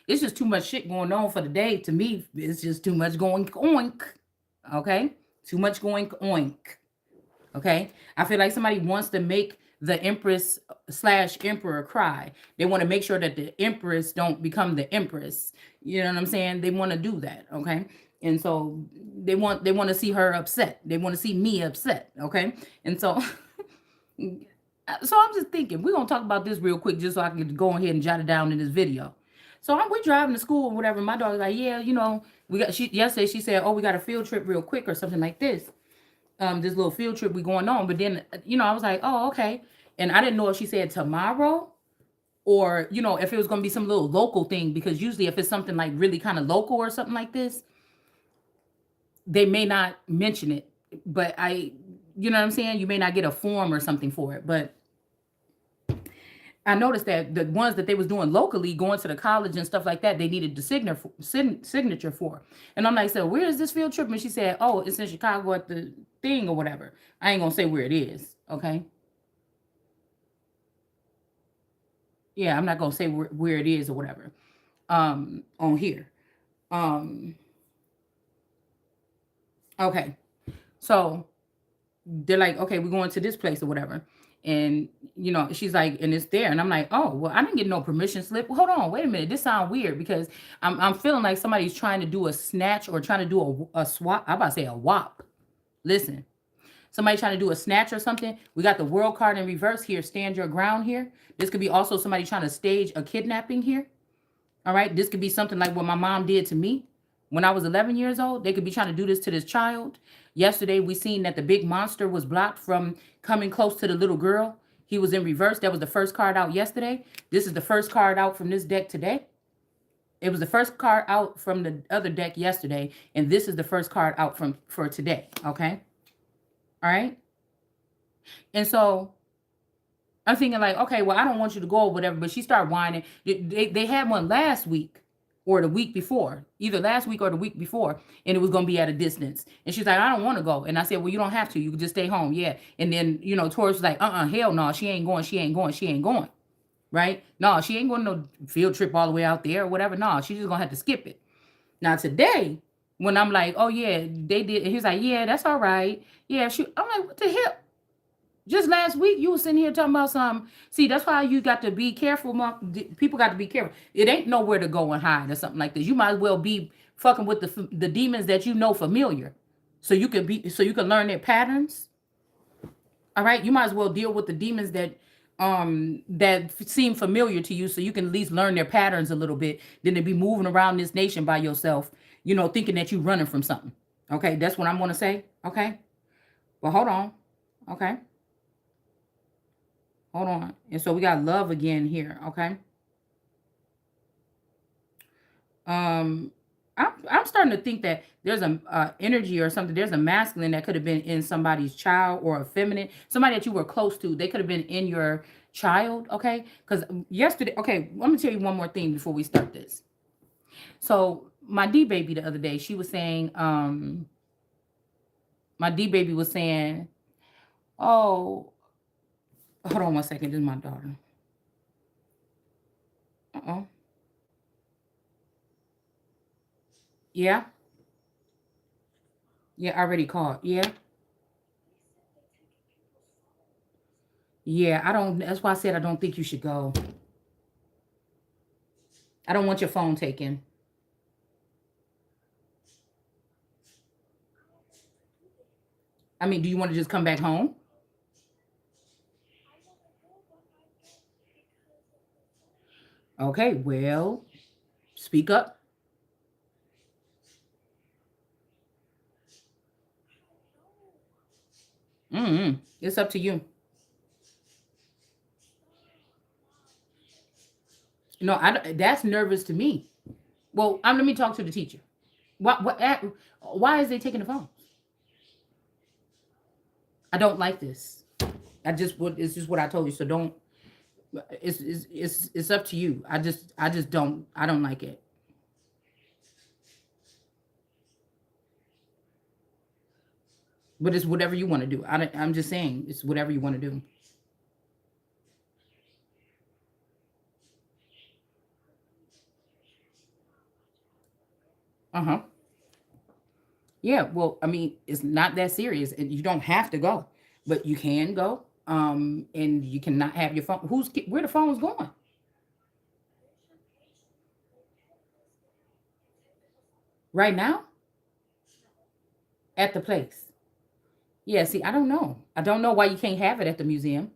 It's just too much shit going on for the day. To me, it's just too much going oink. Okay? Too much going oink. Okay? I feel like somebody wants to make the Empress slash Emperor cry. They want to make sure that the Empress don't become the Empress. You know what I'm saying? They want to do that. Okay? And so they want to see her upset. They want to see me upset. Okay? And so so I'm just thinking, we're gonna talk about this real quick just so I can go ahead and jot it down in this video. So we driving to school or whatever. My daughter's like, yeah, we got she yesterday she said, oh, we got a field trip real quick or something like this. This little field trip we going on. But then I was like, oh, okay. And I didn't know if she said tomorrow or if it was gonna be some little local thing, because usually if it's something like really kind of local or something like this, they may not mention it. But you know what I'm saying? You may not get a form or something for it. But I noticed that the ones that they was doing locally, going to the college and stuff like that, they needed the signature for. And I'm like, so where is this field trip? And she said, oh, it's in Chicago at the thing or whatever. I ain't gonna say where it is, okay? Yeah, I'm not gonna say where it is or whatever. On here. Um, okay. So they're like, okay, we're going to this place or whatever. And she's like, and it's there. And I'm like, oh, well, I didn't get no permission slip. Well, hold on, wait a minute. This sounds weird because I'm feeling like somebody's trying to do a snatch or trying to do a swap. I'm about to say a wop. Listen, somebody trying to do a snatch or something. We got the world card in reverse here. Stand your ground here. This could be also somebody trying to stage a kidnapping here. All right. This could be something like what my mom did to me when I was 11 years old. They could be trying to do this to this child. Yesterday, we seen that the big monster was blocked from coming close to the little girl. He was in reverse. That was the first card out yesterday. This is the first card out from this deck today. It was the first card out from the other deck yesterday, and this is the first card out for today. Okay. All right. And so I'm thinking like, okay, well, I don't want you to go or whatever, but she started whining. They had one last week or the week before, either last week or the week before, and it was going to be at a distance. And she's like, I don't want to go. And I said, well, you don't have to. You can just stay home. Yeah. And then, Taurus was like, hell no, she ain't going. She ain't going. She ain't going. Right? No, she ain't going to no field trip all the way out there or whatever. No, she's just going to have to skip it. Now today, when I'm like, oh yeah, they did. And he's like, yeah, that's all right. Yeah, I'm like, what the hell? Just last week, you were sitting here talking about some. See, that's why you got to be careful. People got to be careful. It ain't nowhere to go and hide or something like this. You might as well be fucking with the demons that you know familiar, so you can learn their patterns. All right, you might as well deal with the demons that seem familiar to you, so you can at least learn their patterns a little bit, than to be moving around this nation by yourself, thinking that you're running from something. Okay, that's what I'm gonna say. Okay, well, hold on. Okay. Hold on. And so we got love again here, okay? Um I'm starting to think that there's a energy or something. There's a masculine that could have been in somebody's child, or a feminine, somebody that you were close to. They could have been in your child, okay? Because yesterday, okay, let me tell you one more thing before we start this. So my D baby the other day, she was saying, my D baby was saying, oh, hold on one second. This is my daughter. Uh-oh. Yeah. Yeah, I already called. Yeah. Yeah, I don't. That's why I said I don't think you should go. I don't want your phone taken. I mean, do you want to just come back home? Okay, well, speak up. It's up to you. No, that's nervous to me. Well, let me talk to the teacher. Why is they taking the phone? I don't like this. It's just what I told you. So don't. It's up to you. I just don't. I don't like it. But it's whatever you want to do. I'm just saying it's whatever you want to do. Uh-huh. Yeah, well, I mean, it's not that serious, and you don't have to go, but you can go. And you cannot have your phone. Where the phone's going? Right now? At the place. Yeah, see, I don't know. I don't know why you can't have it at the museum.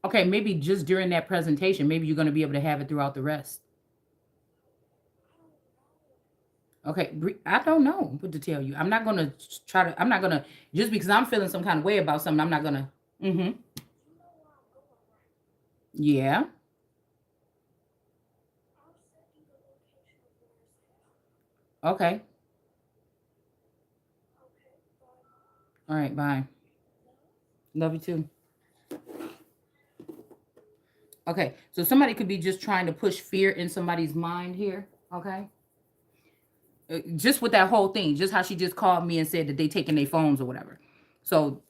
Okay, maybe just during that presentation, maybe you're going to be able to have it throughout the rest. Okay, I don't know what to tell you. I'm not going to try to, I'm not going to, just because I'm feeling some kind of way about something, I'm not going to. Mm-hmm. Yeah. Okay. All right, bye. Love you too. Okay, so somebody could be just trying to push fear in somebody's mind here. Okay, just with that whole thing, just how she just called me and said that they taking their phones or whatever. So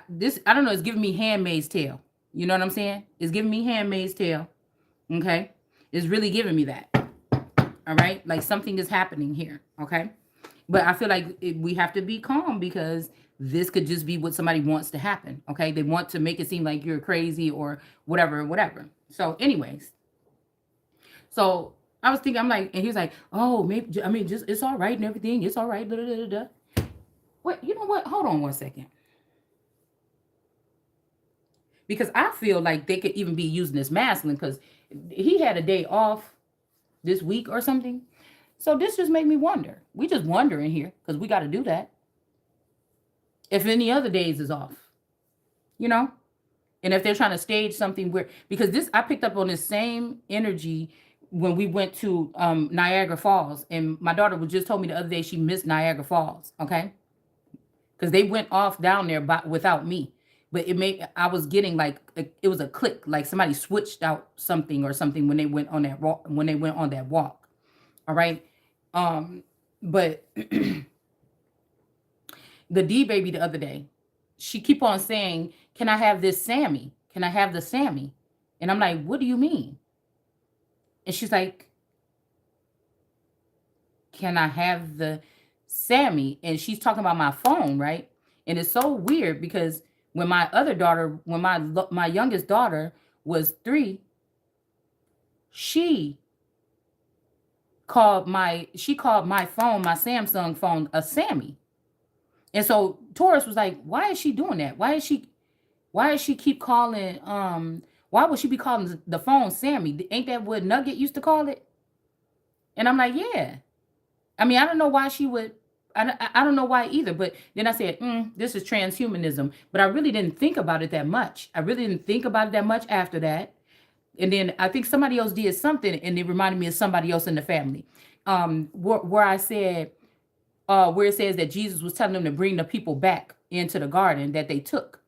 this, I don't know, it's giving me Handmaid's Tale. You know what I'm saying? It's giving me Handmaid's Tale. Okay, it's really giving me that. All right, like something is happening here. Okay, but I feel like we have to be calm because this could just be what somebody wants to happen. Okay, they want to make it seem like you're crazy or whatever, whatever. So, anyways, so I was thinking, I'm like, and he was like, oh, maybe, I mean, just, it's all right and everything. It's all right. Da, da, da, da. Wait, you know what? Hold on one second. Because I feel like they could even be using this masculine because he had a day off this week or something. So this just made me wonder. We just wondering here because we got to do that. If any other days is off, you know? And if they're trying to stage something where, because this, I picked up on this same energy when we went to Niagara Falls, and my daughter was just told me the other day she missed Niagara Falls. Okay, because they went off down there without me, but it made, I was getting like it was a click, like somebody switched out something or something when they went on that walk. When they went on that walk, all right. But the D baby the other day, she keep on saying, "Can I have this Sammy? Can I have the Sammy?" And I'm like, "What do you mean?" And she's like, "Can I have the Sammy?" And she's talking about my phone, right? And it's so weird because when my other daughter, when my youngest daughter was 3, she she called my phone, my Samsung phone, a Sammy. And so Taurus was like, "Why is she doing that? Why is she keep calling why would she be calling the phone Sammy? Ain't that what Nugget used to call it?" And I'm like, "Yeah." I mean, I don't know why she would. I don't know why either. But then I said, this is transhumanism. But I really didn't think about it that much. I really didn't think about it that much after that. And then I think somebody else did something, and it reminded me of somebody else in the family. Where I said, where it says that Jesus was telling them to bring the people back into the garden that they took.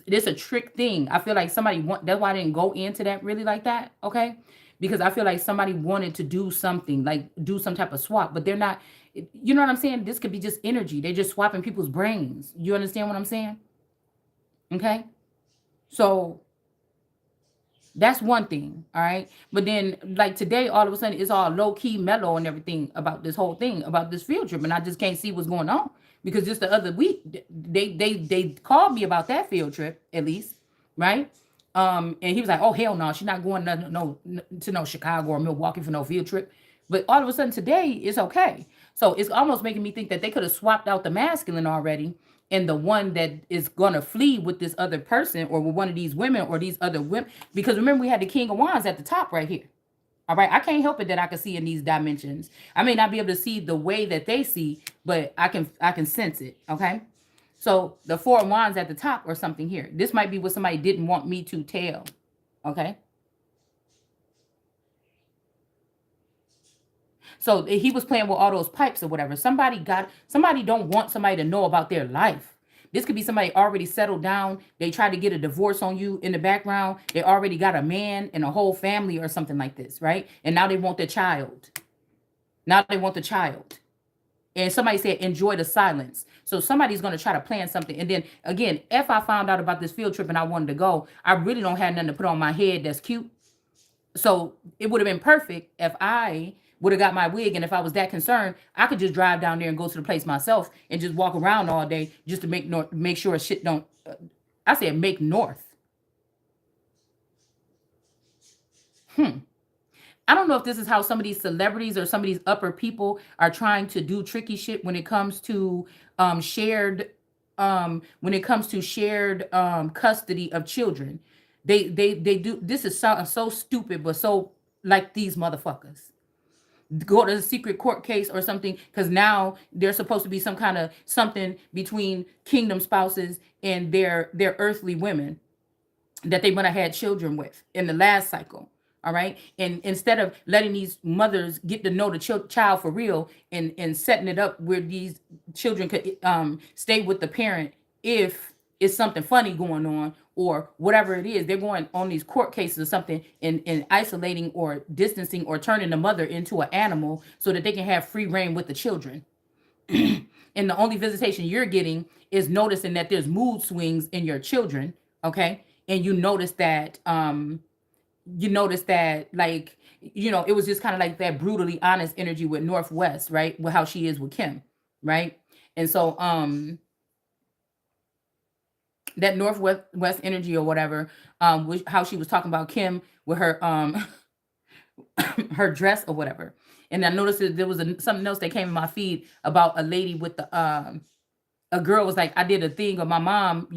It's a trick thing. I feel like somebody that's why I didn't go into that really like that. Okay. Because I feel like somebody wanted to do something, like do some type of swap, but they're not, you know what I'm saying? This could be just energy. They're just swapping people's brains. You understand what I'm saying? Okay. So that's one thing, all right. But then, like today, all of a sudden, it's all low key, mellow, and everything about this whole thing about this field trip, and I just can't see what's going on because just the other week, they called me about that field trip at least, right? And he was like, "Oh hell no, she's not going to no Chicago or Milwaukee for no field trip." But all of a sudden today, it's okay. So it's almost making me think that they could have swapped out the masculine already and the one that is gonna flee with this other person or with one of these women or these other women. Because remember, we had the King of Wands at the top right here. All right, I can't help it that I can see in these dimensions. I may not be able to see the way that they see, but I can sense it. Okay, so the Four of Wands at the top or something here. This might be what somebody didn't want me to tell. Okay, so he was playing with all those pipes or whatever. Somebody don't want somebody to know about their life. This could be somebody already settled down. They tried to get a divorce on you in the background. They already got a man and a whole family or something like this, right? And now they want the child. Now they want the child. And somebody said, enjoy the silence. So somebody's going to try to plan something. And then again, if I found out about this field trip and I wanted to go, I really don't have nothing to put on my head that's cute. So it would have been perfect if I would have got my wig. And if I was that concerned, I could just drive down there and go to the place myself and just walk around all day just to make sure shit don't. I said make north. I don't know if this is how some of these celebrities or some of these upper people are trying to do tricky shit when it comes to shared custody of children. They do this is so stupid, but so like these motherfuckers go to a secret court case or something because now there's supposed to be some kind of something between kingdom spouses and their earthly women that they might have had children with in the last cycle. All right. And instead of letting these mothers get to know the child for real and setting it up where these children could stay with the parent if it's something funny going on or whatever it is, they're going on these court cases or something and isolating or distancing or turning the mother into an animal so that they can have free reign with the children. And the only visitation you're getting is noticing that there's mood swings in your children. Okay. And you notice that like it was just kind of like that brutally honest energy with Northwest, right, with how she is with Kim, right? And so that Northwest West energy or whatever, how she was talking about Kim with her her dress or whatever. And I noticed that there was something else that came in my feed about a lady with the a girl was like, I did a thing of my mom,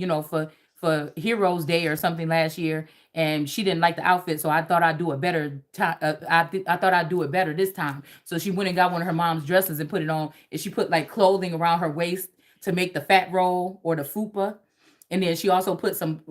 for Heroes Day or something last year, and she didn't like the outfit, so I thought I'd do it better. I thought I'd do it better this time. So she went and got one of her mom's dresses and put it on, and she put like clothing around her waist to make the fat roll or the fupa. And then she also put some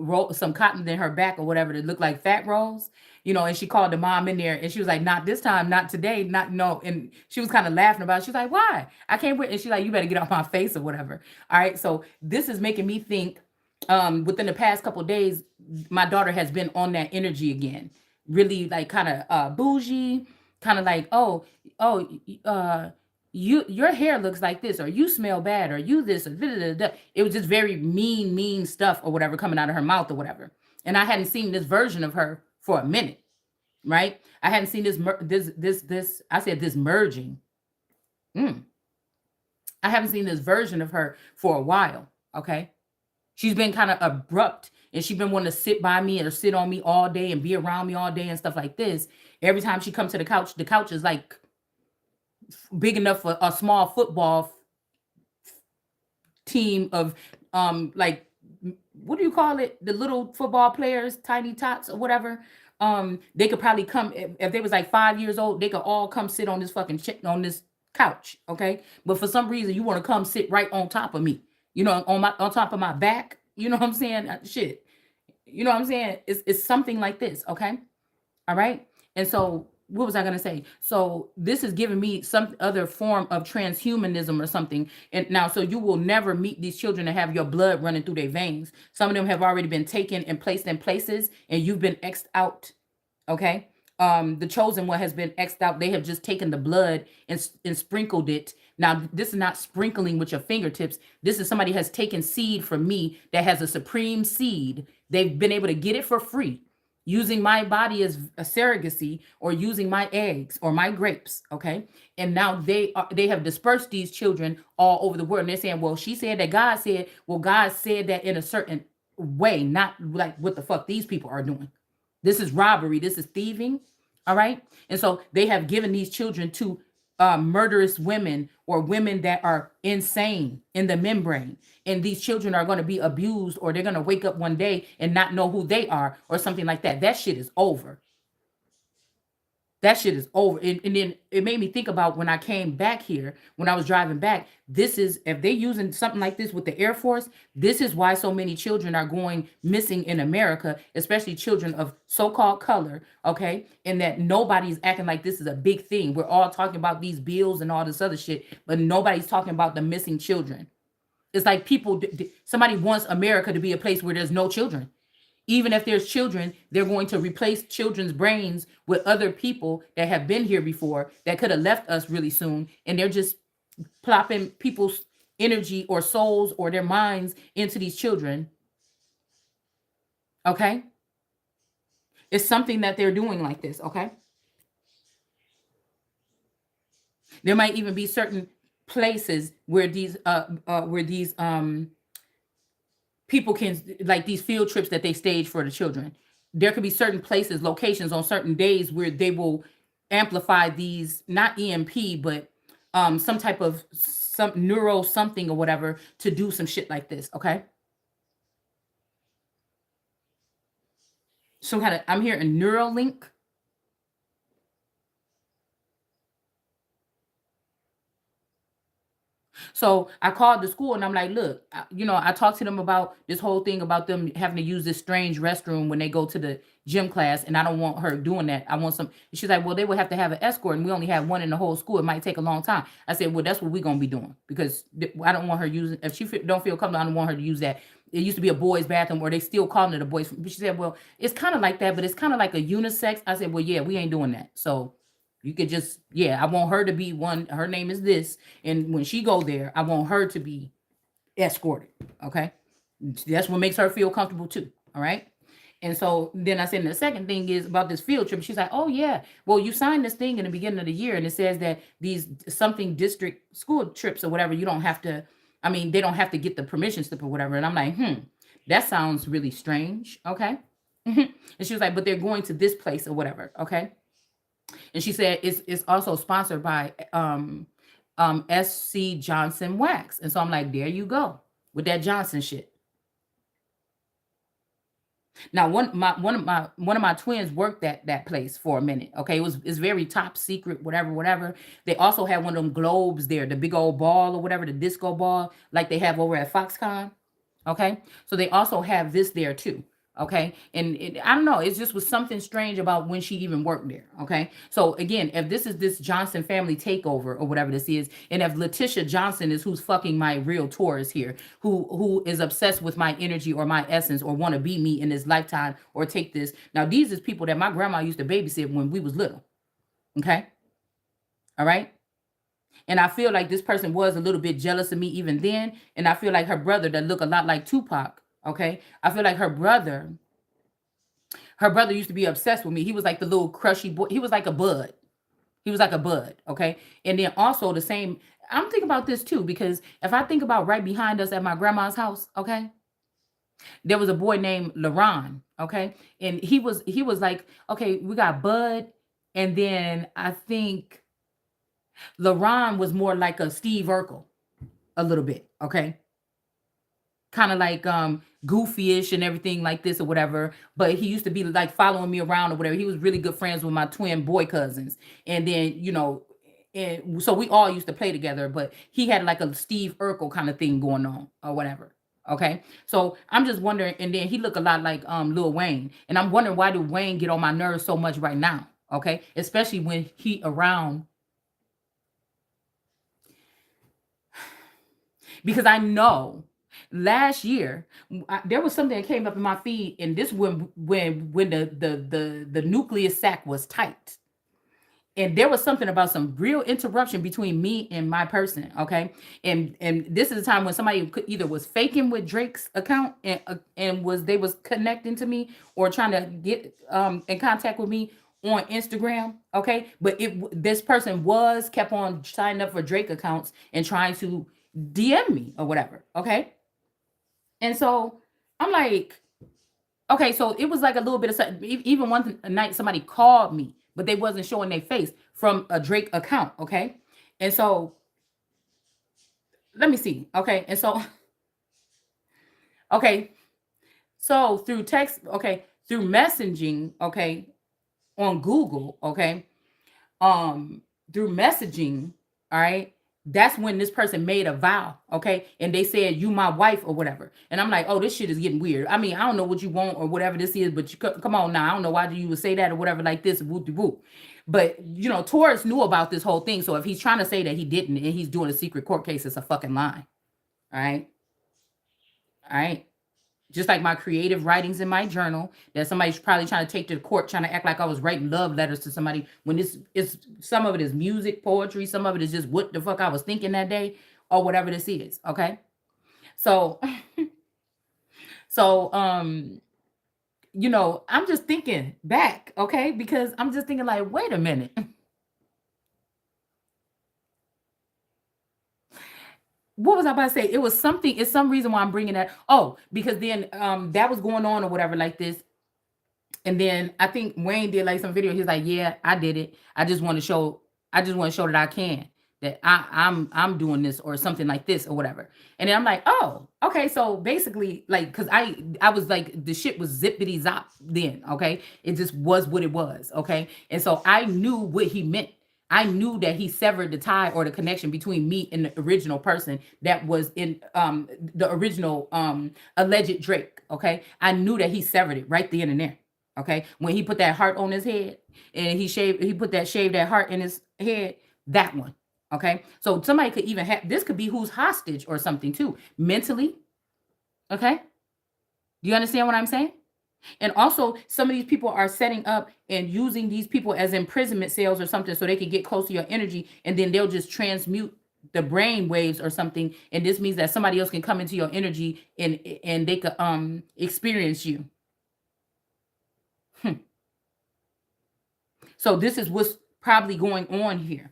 cotton in her back or whatever that looked like fat rolls, and she called the mom in there and she was like, not this time, not today, not no. And she was kind of laughing about it. She's like, why? I can't wait. And she's like, you better get off my face or whatever. All right. So this is making me think within the past couple of days, my daughter has been on that energy again. Really like kind of bougie, kind of like, your hair looks like this, or you smell bad, or you this, or da, da, da, da. It was just very mean stuff or whatever coming out of her mouth or whatever. And I hadn't seen this version of her for a minute, right? I hadn't seen this. I said this merging. Mm. I haven't seen this version of her for a while. Okay, she's been kind of abrupt, and she's been wanting to sit by me or sit on me all day and be around me all day and stuff like this. Every time she comes to the couch is like big enough for a small football team of like what do you call it, the little football players, tiny tots or whatever. They could probably come if they was like 5 years old, they could all come sit on this fucking on this couch. Okay, but for some reason you want to come sit right on top of me, on top of my back. You know what I'm saying? Shit, you know what I'm saying? It's something like this. Okay, all right. And so what was I going to say? So this is giving me some other form of transhumanism or something. And now, so you will never meet these children and have your blood running through their veins. Some of them have already been taken and placed in places, and you've been X'd out. Okay. The chosen one has been X'd out. They have just taken the blood and sprinkled it. Now, this is not sprinkling with your fingertips. This is somebody has taken seed from me that has a supreme seed. They've been able to get it for free, using my body as a surrogacy or using my eggs or my grapes. Okay. And now they have dispersed these children all over the world. And they're saying, well, she said that God said, well, God said that in a certain way, not like what the fuck these people are doing. This is robbery. This is thieving. All right. And so they have given these children to murderous women or women that are insane in the membrane. And these children are going to be abused, or they're going to wake up one day and not know who they are or something like that. That shit is over. That shit is over. And then it made me think about when I came back here, when I was driving back, this is, if they're using something like this with the Air Force, this is why so many children are going missing in America, especially children of so-called color, okay? And that nobody's acting like this is a big thing. We're all talking about these bills and all this other shit, but nobody's talking about the missing children. It's like somebody wants America to be a place where there's no children. Even if there's children, they're going to replace children's brains with other people that have been here before that could have left us really soon. And they're just plopping people's energy or souls or their minds into these children. Okay, it's something that they're doing like this. Okay, there might even be certain places where these people can, like these field trips that they stage for the children. There could be certain places, locations on certain days where they will amplify these, not EMP, but some type of some neuro something or whatever to do some shit like this. Okay, some kind of, I'm hearing Neuralink. So I called the school and I'm like, look, I talked to them about this whole thing about them having to use this strange restroom when they go to the gym class. And I don't want her doing that. I want some. She's like, well, they would have to have an escort. And we only have one in the whole school. It might take a long time. I said, well, that's what we're going to be doing because I don't want her using, if she don't feel comfortable, I don't want her to use that. It used to be a boys' bathroom, or they still calling it a boys'. But she said, well, it's kind of like that, but it's kind of like a unisex. I said, well, yeah, we ain't doing that. So you could just, yeah, I want her to be one. Her name is this, and when she go there, I want her to be escorted. Okay, that's what makes her feel comfortable too. All right. And so then I said, and the second thing is about this field trip. She's like, oh yeah, well you signed this thing in the beginning of the year, and it says that these something district school trips or whatever, you don't have to. I mean, they don't have to get the permission slip or whatever. And I'm like, that sounds really strange. Okay. And she was like, but they're going to this place or whatever. Okay. And she said it's also sponsored by SC Johnson Wax. And so I'm like, there you go with that Johnson shit. Now one of my twins worked at that place for a minute. Okay, it's very top secret, whatever, whatever. They also had one of them globes there, the big old ball or whatever, the disco ball, like they have over at Foxconn. Okay, so they also have this there too. Okay, and I don't know, it just was something strange about when she even worked there. Okay, so again, if this is this Johnson family takeover or whatever this is, and if Letitia Johnson is who's fucking my real Taurus here, who is obsessed with my energy or my essence or want to be me in this lifetime or take this. Now these is people that my grandma used to babysit when we was little. Okay, all right. And I feel like this person was a little bit jealous of me even then. And I feel like her brother that look a lot like Tupac. Okay. I feel like her brother used to be obsessed with me. He was like the little crushy boy. He was like a bud. He was like a bud. Okay. And then also the same, I'm thinking about this too, because if I think about right behind us at my grandma's house, okay, there was a boy named Laron. Okay. And he was like, okay, we got Bud. And then I think LaRon was more like a Steve Urkel a little bit, okay? Kind of like goofy-ish and everything like this or whatever. But he used to be like following me around or whatever. He was really good friends with my twin boy cousins. And then, and so we all used to play together, but he had like a Steve Urkel kind of thing going on or whatever. Okay. So I'm just wondering, and then he looked a lot like Lil Wayne. And I'm wondering why did Wayne get on my nerves so much right now? Okay. Especially when he around, because I know last year there was something that came up in my feed, and this when the nucleus sac was tight, and there was something about some real interruption between me and my person. Okay, and this is a time when somebody either was faking with Drake's account and was connecting to me or trying to get in contact with me on Instagram. Okay, but this person was kept on signing up for Drake accounts and trying to DM me or whatever. Okay, and so I'm like, okay, so it was like a little bit of something. Even one night somebody called me, but they wasn't showing their face from a Drake account. Okay, and so let me see. Okay, and so okay, so through text, okay, through messaging, okay, on Google, okay, through messaging, all right, that's when this person made a vow, okay, and they said you my wife or whatever, and I'm like, oh, this shit is getting weird. I mean, I don't know what you want or whatever this is, but come on now, I don't know why you would say that or whatever like this, whoop de whoop. But Taurus knew about this whole thing, so if he's trying to say that he didn't and he's doing a secret court case, it's a fucking lie. All right, all right. just like my creative writings in my journal that somebody's probably trying to take to the court, trying to act like I was writing love letters to somebody when this is some of it is music, poetry, some of it is just what the fuck I was thinking that day or whatever this is. Okay. So, so, I'm just thinking back, okay, because I'm just thinking like, wait a minute. What was I about to say? It was something, it's some reason why I'm bringing that. Oh, because then that was going on or whatever like this. And then I think Wayne did like some video. He's like, "Yeah, I did it. I just want to show that I can, that I'm doing this or something like this or whatever." And then I'm like, "Oh, okay." So basically, like, because I was like, the shit was zippity zop then. Okay, it just was what it was. Okay, and so I knew what he meant. I knew that he severed the tie or the connection between me and the original person that was in the original alleged Drake. Okay, I knew that he severed it right then and there. Okay, when he put that heart on his head and he put that shaved that heart in his head, that one. Okay, so somebody could even have this could be who's hostage or something too, mentally. Okay, do you understand what I'm saying? And also, some of these people are setting up and using these people as imprisonment cells or something so they can get close to your energy, and then they'll just transmute the brain waves or something. And this means that somebody else can come into your energy and they could experience you. Hmm. So this is what's probably going on here.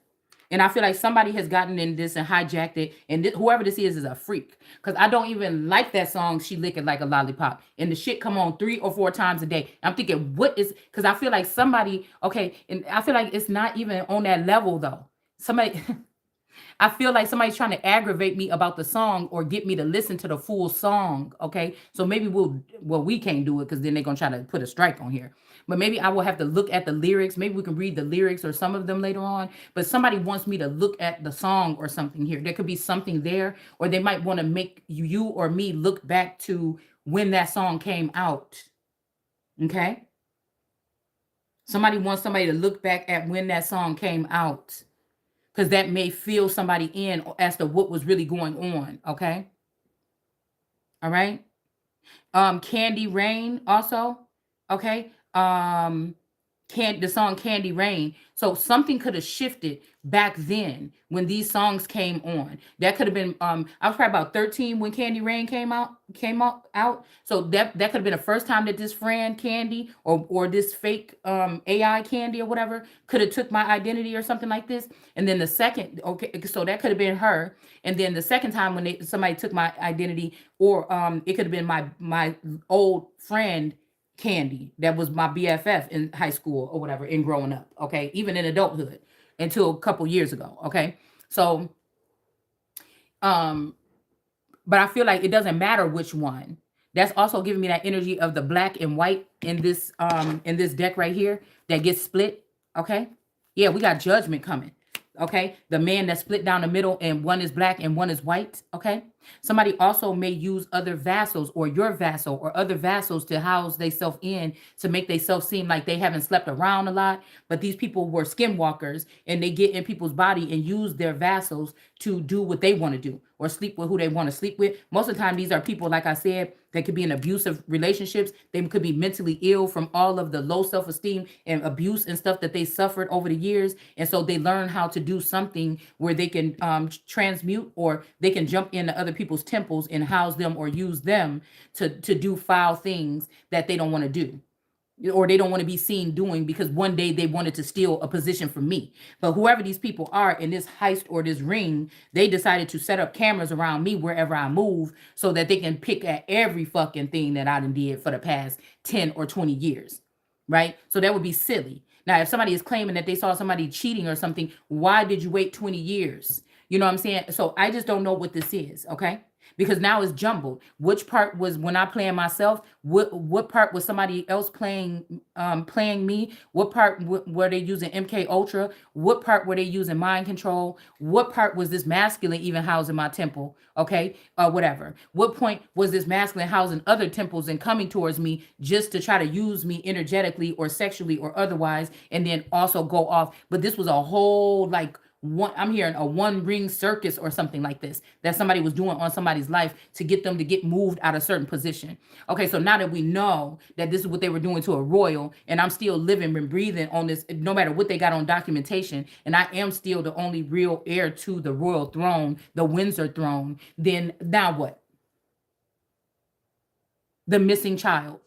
And I feel like somebody has gotten in this and hijacked it. And whoever this is a freak. Because I don't even like that song, She Lick It Like a Lollipop. And the shit come on 3 or 4 times a day. I'm thinking, what is, because I feel like somebody, okay, and I feel like it's not even on that level though. Somebody, I feel like somebody's trying to aggravate me about the song or get me to listen to the full song. Okay. So maybe we can't do it because then they're going to try to put a strike on here. But maybe I will have to look at the lyrics. Maybe we can read the lyrics or some of them later on. But somebody wants me to look at the song or something here. There could be something there, or they might want to make you or me look back to when that song came out. Okay. Somebody wants somebody to look back at when that song came out because that may fill somebody in as to what was really going on. Okay. All right. Candy Rain also. Okay. The song Candy Rain. So something could have shifted back then when these songs came on. That could have been I was probably about 13 when Candy Rain came out. So that could have been the first time that this friend Candy or this fake AI Candy or whatever could have took my identity or something like this. And then the second, okay, so that could have been her. And then the second time when somebody took my identity, or it could have been my old friend Candy, that was my BFF in high school or whatever, in growing up, okay, even in adulthood until a couple years ago, okay. So, um, but I feel like it doesn't matter which one. That's also giving me that energy of the black and white in this deck right here that gets split, okay. Yeah, we got judgment coming. Okay, the man that's split down the middle and one is black and one is white. Okay, somebody also may use other vassals or your vassal or other vassals to house themselves in to make themselves seem like they haven't slept around a lot. But these people were skinwalkers and they get in people's body and use their vassals to do what they want to do or sleep with who they want to sleep with. Most of the time, these are people, like I said, that could be in abusive relationships. They could be mentally ill from all of the low self-esteem and abuse and stuff that they suffered over the years. And so they learn how to do something where they can transmute, or they can jump into other people's temples and house them or use them to do foul things that they don't want to do, or they don't want to be seen doing, because one day they wanted to steal a position from me. But whoever these people are in this heist or this ring, they decided to set up cameras around me wherever I move so that they can pick at every fucking thing that I done did for the past 10 or 20 years. Right? So that would be silly. Now, if somebody is claiming that they saw somebody cheating or something, why did you wait 20 years? You know what I'm saying? So I just don't know what this is, okay? Because now it's jumbled. Which part was when I playing myself? What part was somebody else playing me? What part were they using MK Ultra? What part were they using mind control? What part was this masculine even housing my temple? Okay, whatever. What point was this masculine housing other temples and coming towards me just to try to use me energetically or sexually or otherwise, and then also go off? But this was a whole like I'm hearing a one ring circus or something like this that somebody was doing on somebody's life to get them to get moved out of certain position. Okay, so now that we know that this is what they were doing to a royal, and I'm still living and breathing on this, no matter what they got on documentation, and I am still the only real heir to the royal throne, the Windsor throne, then now what? The missing child.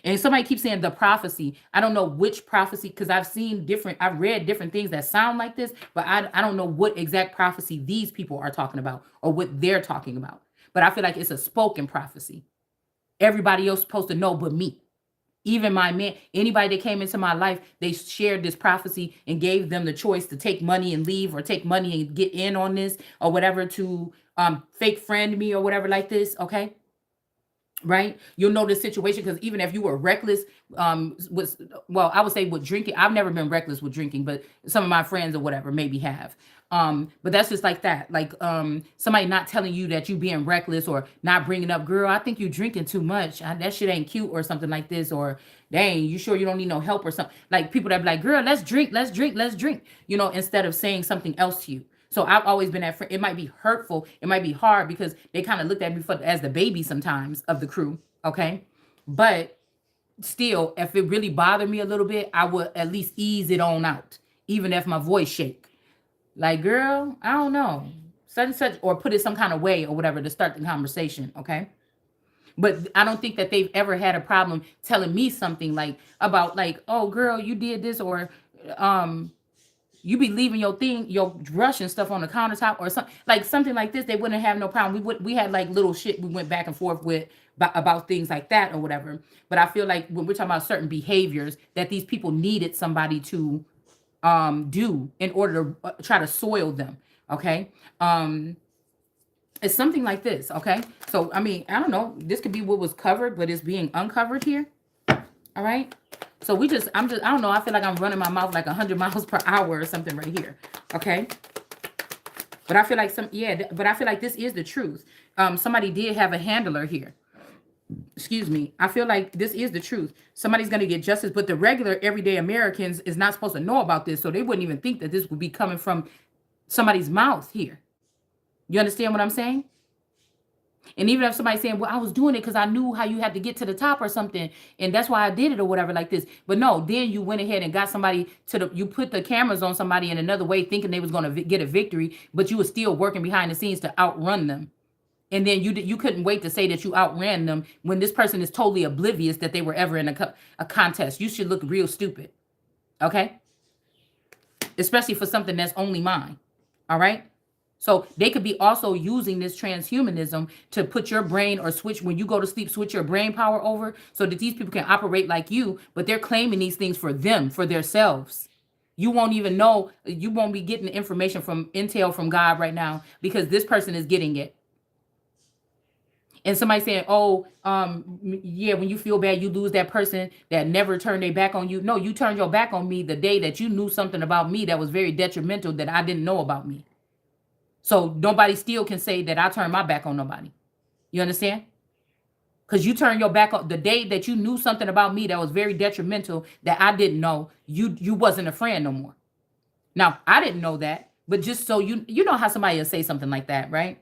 And somebody keeps saying the prophecy. I don't know which prophecy, because I've read different things that sound like this, but I don't know what exact prophecy these people are talking about or what they're talking about. But I feel like it's a spoken prophecy. Everybody else supposed to know but me. Even my man, anybody that came into my life, they shared this prophecy and gave them the choice to take money and leave, or take money and get in on this, or whatever, to fake friend me or whatever like this. Okay, right? You'll know this situation, because even if you were reckless, was well, I would say with drinking, I've never been reckless with drinking, but some of my friends or whatever maybe have. But that's just like that, like somebody not telling you that you being reckless, or not bringing up, girl, I think you drinking too much. That shit ain't cute, or something like this, or dang, you sure you don't need no help, or something. Like people that be like, girl, let's drink, let's drink, let's drink, instead of saying something else to you. So I've always been that friend. It might be hurtful. It might be hard, because they kind of looked at me as the baby sometimes of the crew. Okay. But still, if it really bothered me a little bit, I would at least ease it on out, even if my voice shake. Like, girl, I don't know, such and such, or put it some kind of way or whatever to start the conversation. Okay. But I don't think that they've ever had a problem telling me something like about, like, oh girl, you did this, or um you be leaving your thing, your brush and stuff on the countertop, or something like this. They wouldn't have no problem. We had like little shit we went back and forth with about things like that or whatever. But I feel like when we're talking about certain behaviors that these people needed somebody to do in order to try to soil them. Okay. It's something like this. Okay. So I mean, I don't know. This could be what was covered, but it's being uncovered here. All right. So I don't know. I feel like I'm running my mouth like 100 miles per hour or something right here. Okay. But I feel like but I feel like this is the truth. Somebody did have a handler here. Excuse me. I feel like this is the truth. Somebody's going to get justice, but the regular everyday Americans is not supposed to know about this. So they wouldn't even think that this would be coming from somebody's mouth here. You understand what I'm saying? And even if somebody's saying, well, I was doing it because I knew how you had to get to the top or something, and that's why I did it or whatever like this. But no, then you went ahead and got somebody you put the cameras on somebody in another way, thinking they was going to get a victory, but you were still working behind the scenes to outrun them. And then you couldn't wait to say that you outran them when this person is totally oblivious that they were ever in a contest. You should look real stupid. Okay? Especially for something that's only mine. All right? So they could be also using this transhumanism to put your brain, or switch, when you go to sleep, switch your brain power over so that these people can operate like you, but they're claiming these things for them, for themselves. You won't even know, you won't be getting the information from intel from God right now, because this person is getting it. And somebody saying, oh, yeah, when you feel bad, you lose that person that never turned their back on you. No, you turned your back on me the day that you knew something about me that was very detrimental that I didn't know about me. So nobody still can say that I turned my back on nobody. You understand? Because you turned your back on the day that you knew something about me that was very detrimental that I didn't know. You wasn't a friend no more. Now, I didn't know that, but just so you know how somebody will say something like that, right?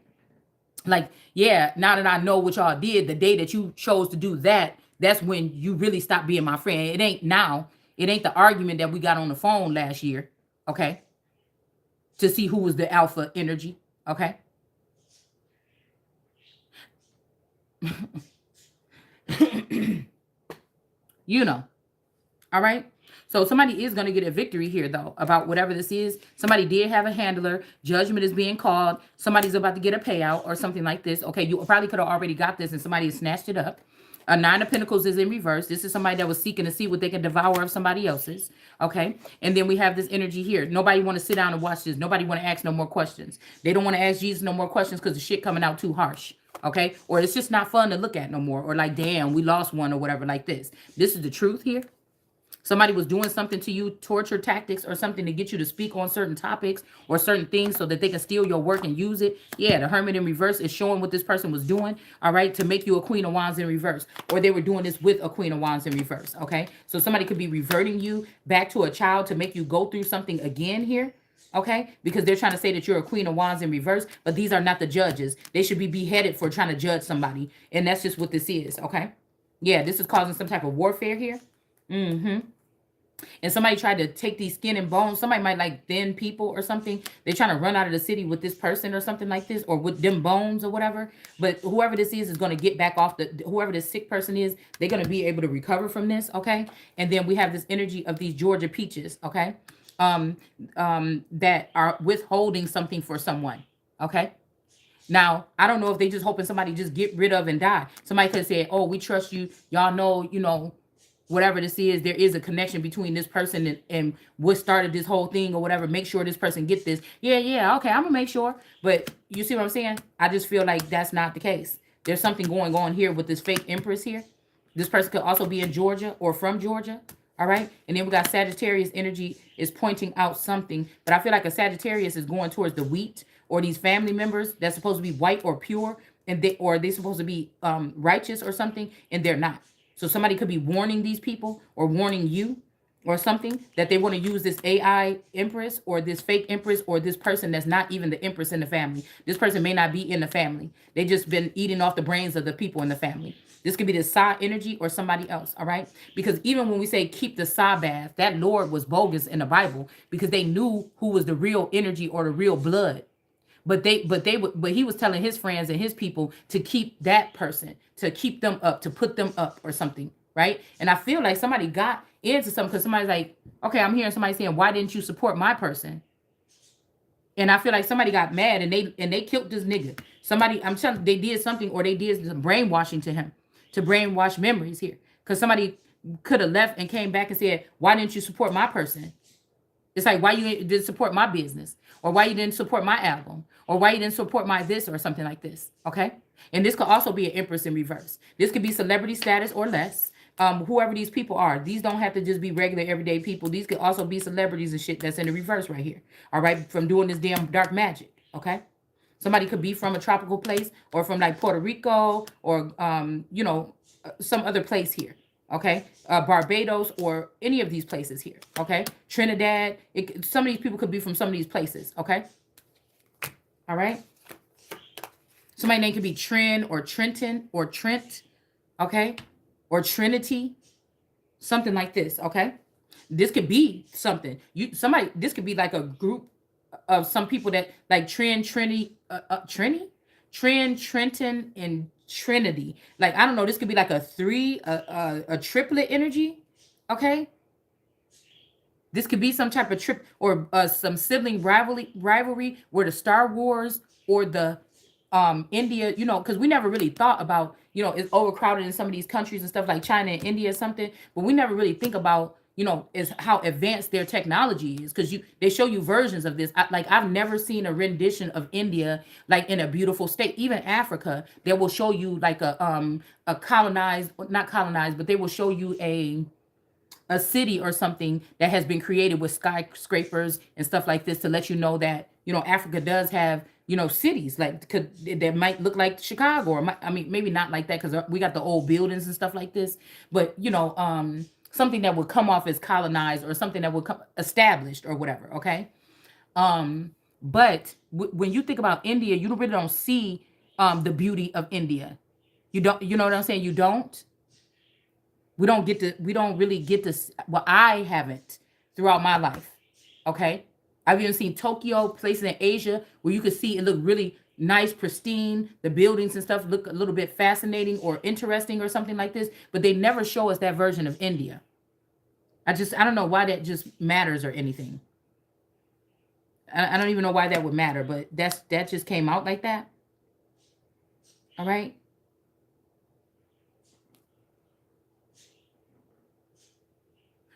Like, yeah, now that I know what y'all did, the day that you chose to do that, that's when you really stopped being my friend. It ain't now. It ain't the argument that we got on the phone last year, okay? To see who was the alpha energy, okay? You know, all right? So somebody is going to get a victory here, though, about whatever this is. Somebody did have a handler. Judgment is being called. Somebody's about to get a payout or something like this. Okay, you probably could have already got this and somebody snatched it up. A Nine of Pentacles is in reverse. This is somebody that was seeking to see what they can devour of somebody else's. Okay, and then we have this energy here. Nobody want to sit down and watch this. Nobody want to ask no more questions. They don't want to ask Jesus no more questions because the shit coming out too harsh. Okay, or it's just not fun to look at no more. Or like, damn, we lost one or whatever like this. This is the truth here. Somebody was doing something to you, torture tactics or something to get you to speak on certain topics or certain things so that they can steal your work and use it. Yeah, the Hermit in reverse is showing what this person was doing, all right, to make you a Queen of Wands in reverse. Or they were doing this with a Queen of Wands in reverse, okay? So somebody could be reverting you back to a child to make you go through something again here, okay? Because they're trying to say that you're a Queen of Wands in reverse, but these are not the judges. They should be beheaded for trying to judge somebody, and that's just what this is, okay? Yeah, this is causing some type of warfare here. Mm-hmm. And somebody tried to take these skin and bones. Somebody might like thin people or something. They're trying to run out of the city with this person or something like this, or with them bones or whatever. But whoever this is going to get back off the, whoever this sick person is, they're going to be able to recover from this, okay? And then we have this energy of these Georgia peaches, okay? That are withholding something for someone, okay? Now, I don't know if they just hoping somebody just get rid of and die. Somebody could say, oh, we trust you. Y'all know, whatever this is, there is a connection between this person and what started this whole thing or whatever. Make sure this person get this. Yeah, okay, I'm gonna make sure. But you see what I'm saying? I just feel like that's not the case. There's something going on here with this fake Empress here. This person could also be in Georgia or from Georgia. All right. And then we got Sagittarius energy is pointing out something. But I feel like a Sagittarius is going towards the wheat or these family members that's supposed to be white or pure. And they supposed to be righteous or something. And they're not. So somebody could be warning these people or warning you or something that they want to use this AI Empress or this fake Empress or this person that's not even the Empress in the family. This person may not be in the family. They just been eating off the brains of the people in the family. This could be the Sa energy or somebody else, all right? Because even when we say keep the Sabbath, that Lord was bogus in the Bible because they knew who was the real energy or the real blood. But he was telling his friends and his people to keep that person, to keep them up, to put them up or something, right? And I feel like somebody got into something because somebody's like, okay, I'm hearing somebody saying, why didn't you support my person? And I feel like somebody got mad and they killed this nigga. Somebody, I'm telling, they did something or they did some brainwashing to him, to brainwash memories here. Because somebody could have left and came back and said, why didn't you support my person? It's like, why you didn't support my business? Or why you didn't support my album? Or why you didn't support my this or something like this, okay? And this could also be an Empress in reverse. This could be celebrity status or less. Whoever these people are, these don't have to just be regular everyday people. These could also be celebrities and shit that's in the reverse right here, all right? From doing this damn dark magic, okay? Somebody could be from a tropical place or from like Puerto Rico or, some other place here. Okay, Barbados or any of these places here. Okay, Trinidad. Some of these people could be from some of these places. Okay, all right. Somebody's name could be Trin or Trenton or Trent. Okay, or Trinity, something like this. Okay, this could be something. This could be like a group of some people that like Trenton, and Trinity. Like, I don't know, this could be like a triplet energy. Okay. This could be some type of trip or some sibling rivalry where the Star Wars or the India, because we never really thought about, it's overcrowded in some of these countries and stuff like China and India or something, but we never really think about, is how advanced their technology is, because they show you versions of this. I've never seen a rendition of India like in a beautiful state. Even Africa, they will show you like a colonized, not colonized, but they will show you a city or something that has been created with skyscrapers and stuff like this to let you know that Africa does have cities that might look like Chicago or maybe not like that because we got the old buildings and stuff like this, but something that would come off as colonized or something that would come established or whatever. Okay. But when you think about India, you really don't see the beauty of India. You don't, you know what I'm saying? You don't. We don't really get to, well, I haven't throughout my life. Okay. I've even seen Tokyo, places in Asia where you could see it look really nice, pristine. The buildings and stuff look a little bit fascinating or interesting or something like this, but they never show us that version of India. I don't know why that just matters or anything. I don't even know why that would matter, but that just came out like that. All right.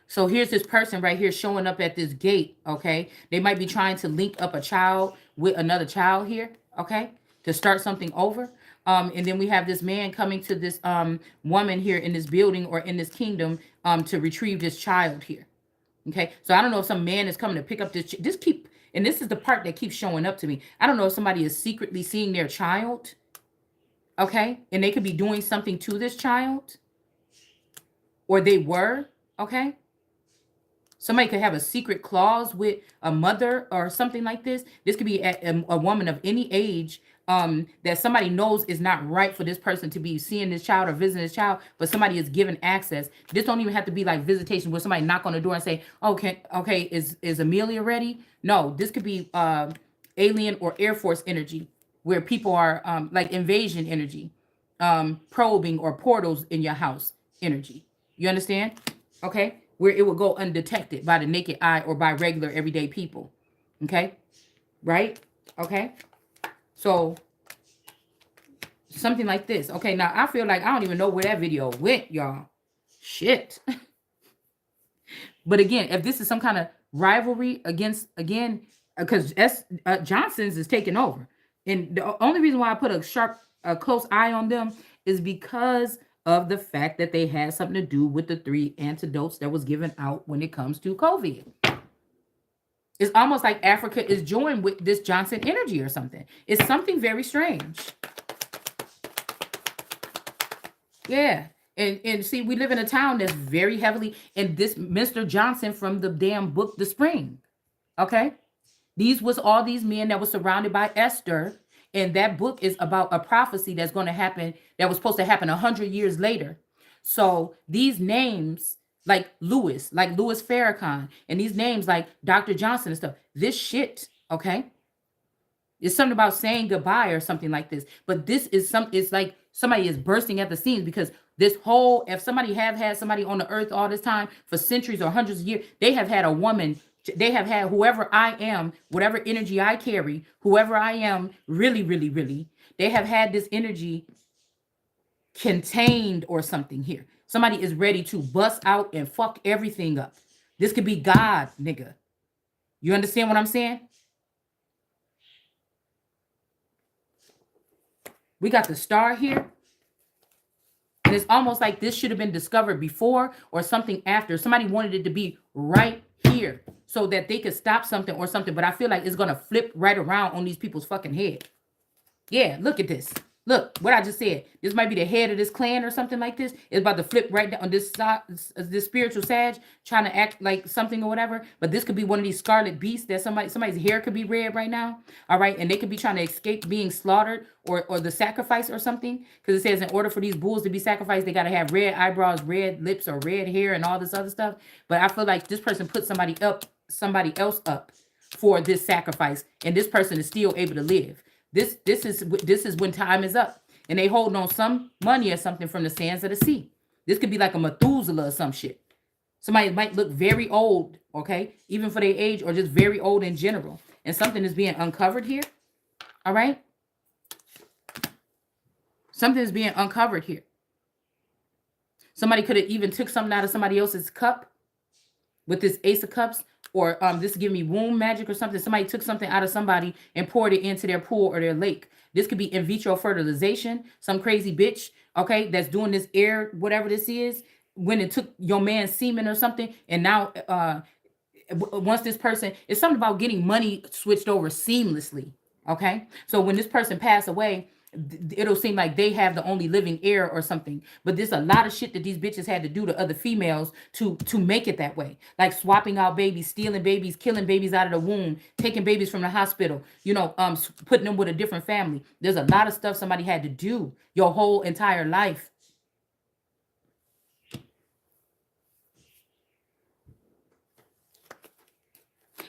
So here's this person right here showing up at this gate, okay? They might be trying to link up a child with another child here, okay? To start something over. And then we have this man coming to this woman here in this building or in this kingdom to retrieve this child here. Okay, so I don't know if some man is coming to pick up this. This keep, and this is the part that keeps showing up to me. I don't know if somebody is secretly seeing their child. Okay, and they could be doing something to this child, or they were. Okay, somebody could have a secret clause with a mother or something like this. This could be a woman of any age that somebody knows is not right for this person to be seeing this child or visiting this child, but somebody is given access. This don't even have to be like visitation where somebody knock on the door and say, okay, is Amelia ready? No, this could be alien or Air Force energy where people are like invasion energy, probing or portals in your house energy. You understand? Okay, where it will go undetected by the naked eye or by regular everyday people. Okay, right? Okay, so something like this. Okay, now I feel like I don't even know where that video went, y'all. Shit. But again, if this is some kind of rivalry against, again, because Johnson's is taking over, and the only reason why I put a close eye on them is because of the fact that they had something to do with the 3 antidotes that was given out when it comes to COVID. It's almost like Africa is joined with this Johnson energy or something. It's something very strange. Yeah. And see, we live in a town that's very heavily, and this Mr. Johnson from the damn book, The Spring. Okay. These was all these men that were surrounded by Esther. And that book is about a prophecy that's going to happen, that was supposed to happen 100 years later. So these names like Louis Farrakhan, and these names like Dr. Johnson and stuff, this shit, okay? It's something about saying goodbye or something like this. But this is it's like somebody is bursting at the seams, because this whole, if somebody have had somebody on the earth all this time for centuries or hundreds of years, they have had a woman, they have had whoever I am, whatever energy I carry, whoever I am, really, really, really, they have had this energy contained or something here. Somebody is ready to bust out and fuck everything up. This could be God, nigga. You understand what I'm saying? We got the star here. And it's almost like this should have been discovered before or something after. Somebody wanted it to be right here so that they could stop something or something. But I feel like it's going to flip right around on these people's fucking head. Yeah, look at this. Look, what I just said. This might be the head of this clan or something like this. It's about to flip right down on this side, this spiritual sage trying to act like something or whatever. But this could be one of these scarlet beasts that somebody's hair could be red right now. All right, and they could be trying to escape being slaughtered or the sacrifice or something. Because it says in order for these bulls to be sacrificed, they got to have red eyebrows, red lips, or red hair and all this other stuff. But I feel like this person put somebody else up for this sacrifice, and this person is still able to live. This is when time is up, and they holding on some money or something from the sands of the sea. This could be like a Methuselah or some shit. Somebody might look very old, okay, even for their age, or just very old in general. And something is being uncovered here. All right, something is being uncovered here. Somebody could have even took something out of somebody else's cup with this Ace of Cups. Or this give me womb magic or something. Somebody took something out of somebody and poured it into their pool or their lake. This could be in vitro fertilization. Some crazy bitch, okay, that's doing this air, whatever this is, when it took your man's semen or something. And now once this person, it's something about getting money switched over seamlessly. Okay. So when this person passed away, it'll seem like they have the only living heir or something. But there's a lot of shit that these bitches had to do to other females to make it that way. Like swapping out babies, stealing babies, killing babies out of the womb, taking babies from the hospital, putting them with a different family. There's a lot of stuff somebody had to do your whole entire life.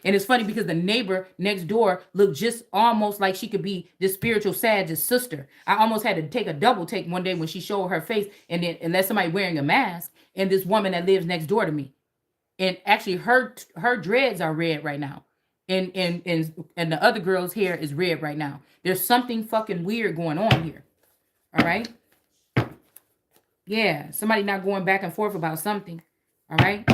And it's funny because the neighbor next door looked just almost like she could be this spiritual Sage's sister. I almost had to take a double take one day when she showed her face, and then unless somebody wearing a mask, and this woman that lives next door to me. And actually her dreads are red right now. And the other girl's hair is red right now. There's something fucking weird going on here. All right? Yeah, somebody not going back and forth about something. All right?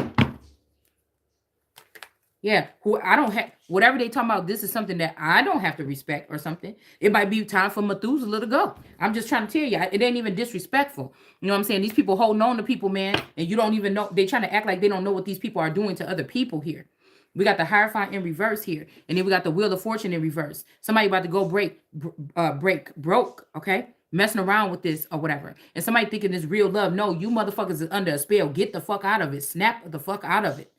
Yeah, who I don't have whatever they talking about. This is something that I don't have to respect or something. It might be time for Methuselah to go. I'm just trying to tell you, it ain't even disrespectful. You know what I'm saying? These people holding on to people, man, and you don't even know. They trying to act like they don't know what these people are doing to other people here. We got the Hierophant in reverse here, and then we got the Wheel of Fortune in reverse. Somebody about to go broke, okay? Messing around with this or whatever, and somebody thinking this real love. No, you motherfuckers is under a spell. Get the fuck out of it. Snap the fuck out of it.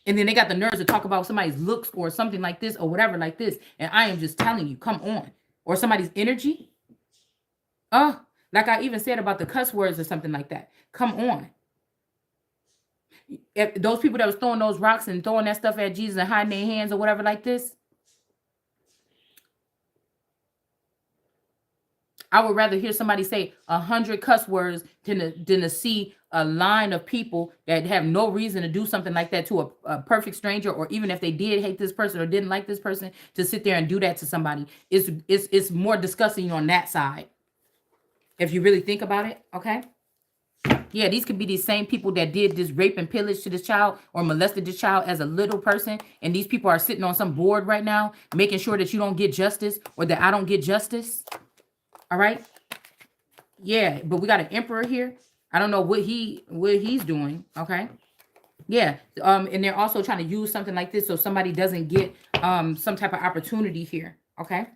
And then they got the nerves to talk about somebody's looks or something like this or whatever like this. And I am just telling you, come on. Or somebody's energy. Like I even said about the cuss words or something like that. Come on. If those people that was throwing those rocks and throwing that stuff at Jesus and hiding their hands or whatever like this, I would rather hear somebody say 100 cuss words than to see a line of people that have no reason to do something like that to a perfect stranger, or even if they did hate this person or didn't like this person, to sit there and do that to somebody. It's more disgusting on that side. If you really think about it, okay? Yeah, these could be these same people that did this rape and pillage to this child or molested this child as a little person. And these people are sitting on some board right now, making sure that you don't get justice or that I don't get justice. All right. Yeah, but we got an emperor here. I don't know what he's doing. Okay. Yeah. And they're also trying to use something like this so somebody doesn't get some type of opportunity here. Okay.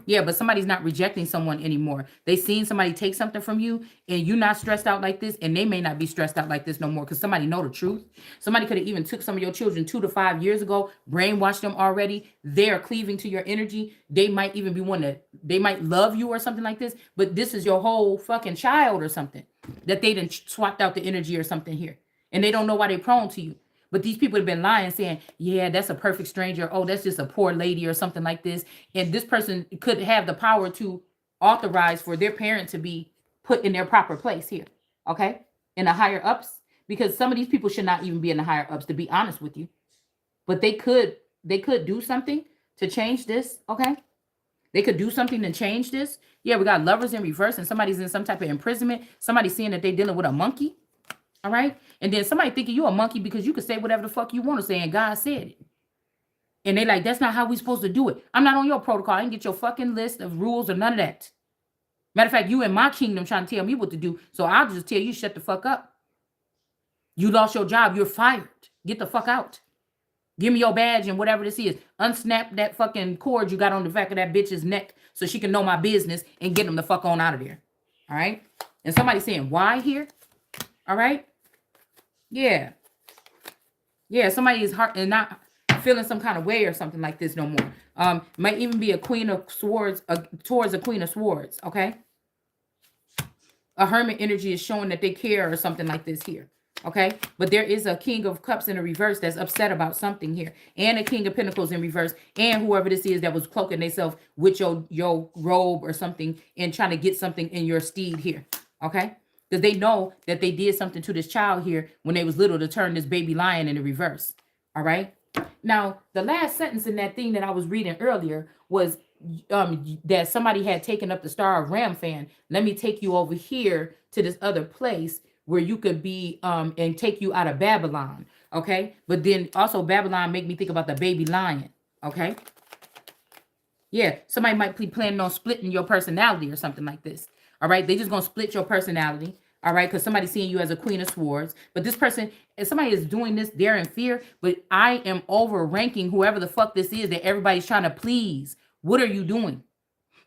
Yeah, but somebody's not rejecting someone anymore. They seen somebody take something from you, and you're not stressed out like this, and they may not be stressed out like this no more because somebody know the truth. Somebody could have even took some of your children 2 to 5 years ago, brainwashed them already. They're cleaving to your energy. They might even be one that they might love you or something like this, but this is your whole fucking child or something that they done swapped out the energy or something here, and they don't know why they're prone to you. But these people have been lying, saying, yeah, that's a perfect stranger. Oh, that's just a poor lady or something like this. And this person could have the power to authorize for their parent to be put in their proper place here. Okay. In the higher ups. Because some of these people should not even be in the higher ups, to be honest with you. But they could do something to change this. Okay. They could do something to change this. Yeah, we got lovers in reverse, and somebody's in some type of imprisonment. Somebody's seeing that they're dealing with a monkey. All right. And then somebody thinking you a monkey because you can say whatever the fuck you want to say and God said it. And they like, that's not how we supposed to do it. I'm not on your protocol. I didn't get your fucking list of rules or none of that. Matter of fact, you in my kingdom trying to tell me what to do. So I'll just tell you, shut the fuck up. You lost your job. You're fired. Get the fuck out. Give me your badge and whatever this is. Unsnap that fucking cord you got on the back of that bitch's neck so she can know my business and get them the fuck on out of there. All right. And somebody saying, why here? All right. Yeah. Yeah, somebody is hard and not feeling some kind of way or something like this no more. Might even be a queen of swords towards a queen of swords, okay? A hermit energy is showing that they care or something like this here, okay? But there is a king of cups in the reverse that's upset about something here, and a king of pentacles in reverse, and whoever this is that was cloaking themselves with your robe or something and trying to get something in your steed here, okay? Because they know that they did something to this child here when they was little to turn this baby lion in the reverse. All right. Now, the last sentence in that thing that I was reading earlier was that somebody had taken up the Star of Ramfan. Let me take you over here to this other place where you could be and take you out of Babylon. Okay. But then also Babylon make me think about the baby lion. Okay. Yeah. Somebody might be planning on splitting your personality or something like this. All right, they just gonna split your personality. All right, because somebody's seeing you as a queen of swords. But this person, if somebody is doing this, they're in fear. But I am overranking whoever the fuck this is that everybody's trying to please. What are you doing?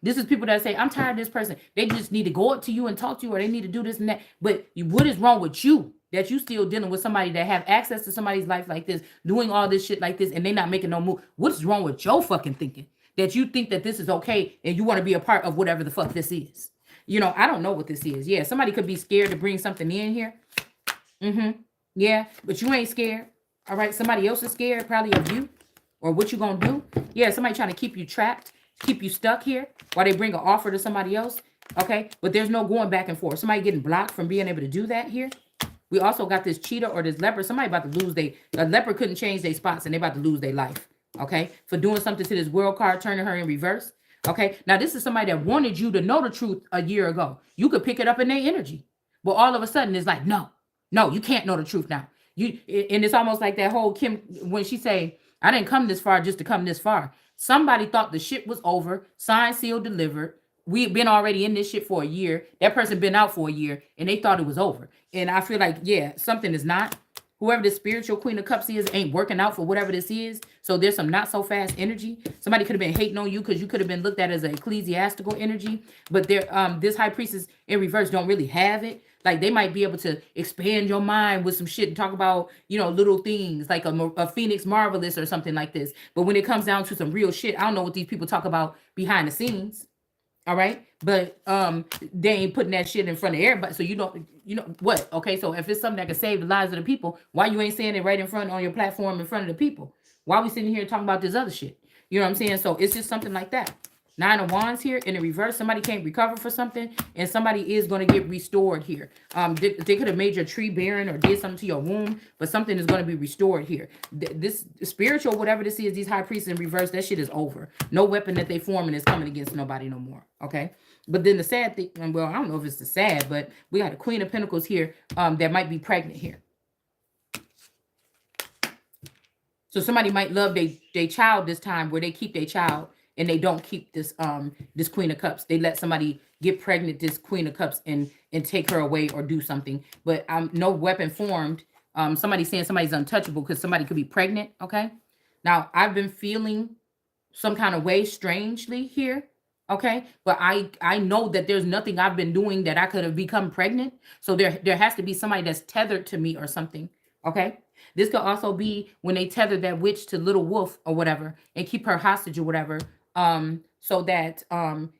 This is people that say, I'm tired of this person. They just need to go up to you and talk to you, or they need to do this and that. But what is wrong with you that you still dealing with somebody that have access to somebody's life like this, doing all this shit like this, and they not making no move? What's wrong with your fucking thinking that you think that this is okay and you want to be a part of whatever the fuck this is? You know, I don't know what this is. Yeah, somebody could be scared to bring something in here. Yeah, but you ain't scared. All right, somebody else is scared probably of you or what you gonna do. Yeah, somebody trying to keep you trapped, keep you stuck here while they bring an offer to somebody else. Okay, but there's no going back and forth. Somebody getting blocked from being able to do that here. We also got this cheetah or this leopard. Somebody about to lose a leopard couldn't change their spots and they about to lose their life. Okay, for doing something to this world card, turning her in reverse. Okay, now this is somebody that wanted you to know the truth a year ago. You could pick it up in their energy. But all of a sudden it's like, no, you can't know the truth now. And it's almost like that whole Kim when she say, "I didn't come this far just to come this far." Somebody thought the shit was over, signed, sealed, delivered. We've been already in this shit for a year. That person been out for a year, and they thought it was over. And I feel like, yeah, something is not. Whoever the spiritual Queen of Cups is ain't working out for whatever this is. So there's some not so fast energy. Somebody could have been hating on you because you could have been looked at as an ecclesiastical energy. But there, this high priestess in reverse don't really have it. Like they might be able to expand your mind with some shit and talk about, little things like a Phoenix Marvelous or something like this. But when it comes down to some real shit, I don't know what these people talk about behind the scenes. All right. But they ain't putting that shit in front of everybody. So what? Okay. So if it's something that can save the lives of the people, why you ain't saying it right in front on your platform in front of the people? Why we sitting here talking about this other shit? You know what I'm saying? So it's just something like that. Nine of Wands here in the reverse. Somebody can't recover for something, and somebody is going to get restored here. They could have made your tree barren or did something to your womb, but something is going to be restored here. This spiritual, whatever this is, these high priests in reverse, that shit is over. No weapon that they forming is coming against nobody no more. Okay. But then the sad thing, well, I don't know if it's the sad, but we got a Queen of Pentacles here that might be pregnant here. So somebody might love their child this time where they keep their child and they don't keep this this Queen of Cups. They let somebody get pregnant, this Queen of Cups, and take her away or do something. But no weapon formed. Somebody's saying somebody's untouchable because somebody could be pregnant. Okay. Now I've been feeling some kind of way strangely here. Okay. But I know that there's nothing I've been doing that I could have become pregnant. So there has to be somebody that's tethered to me or something. Okay. This could also be when they tether that witch to Little Wolf or whatever and keep her hostage or whatever. So that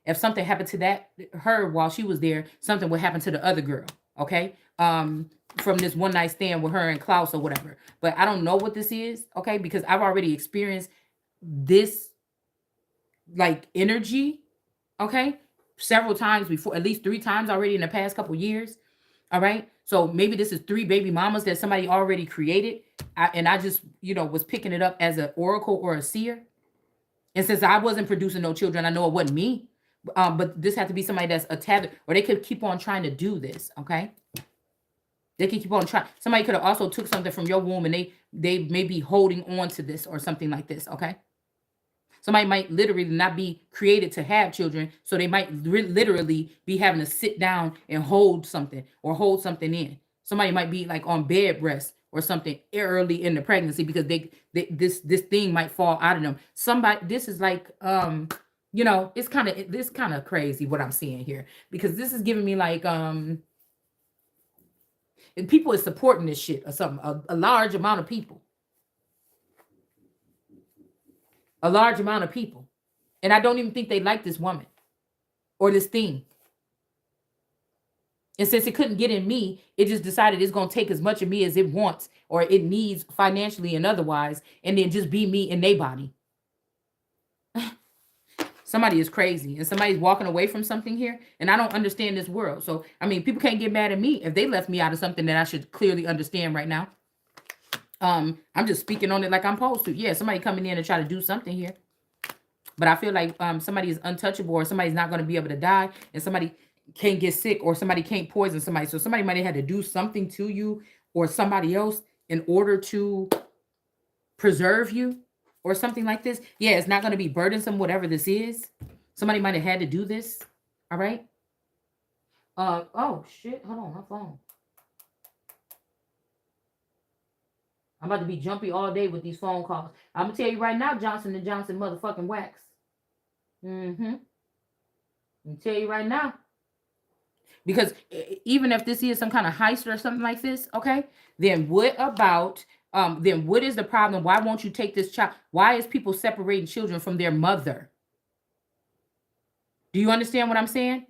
if something happened to her while she was there, something would happen to the other girl. Okay. From this one night stand with her and Klaus or whatever. But I don't know what this is. Okay. Because I've already experienced this like energy. Okay. Several times before, at least 3 times already in the past couple years. All right. So maybe this is 3 baby mamas that somebody already created. And I just, was picking it up as an oracle or a seer. And since I wasn't producing no children, I know it wasn't me. But this had to be somebody that's a tether, or they could keep on trying to do this. Okay. They could keep on trying. Somebody could have also took something from your womb and they may be holding on to this or something like this. Okay. Somebody might literally not be created to have children. So they might literally be having to sit down and hold something or hold something in. Somebody might be like on bed rest or something early in the pregnancy because this thing might fall out of them. This is like, it's kind of crazy what I'm seeing here, because this is giving me like, and people is supporting this shit or something, a large amount of people. A large amount of people. And I don't even think they like this woman or this thing. And since it couldn't get in me, it just decided it's going to take as much of me as it wants or it needs financially and otherwise, and then just be me in their body. Somebody is crazy and somebody's walking away from something here. And I don't understand this world. So, I mean, people can't get mad at me if they left me out of something that I should clearly understand right now. I'm just speaking on it like I'm supposed to. Yeah, somebody coming in and try to do something here. But I feel like somebody is untouchable, or somebody's not going to be able to die, and somebody can't get sick, or somebody can't poison somebody. So somebody might have had to do something to you or somebody else in order to preserve you or something like this. Yeah, it's not going to be burdensome, whatever this is. Somebody might have had to do this. All right. Oh, shit. Hold on. My phone. I'm about to be jumpy all day with these phone calls. I'm going to tell you right now, Johnson & Johnson motherfucking wax. I'm tell you right now. Because even if this is some kind of heist or something like this, okay, then what about, then what is the problem? Why won't you take this child? Why is people separating children from their mother? Do you understand what I'm saying?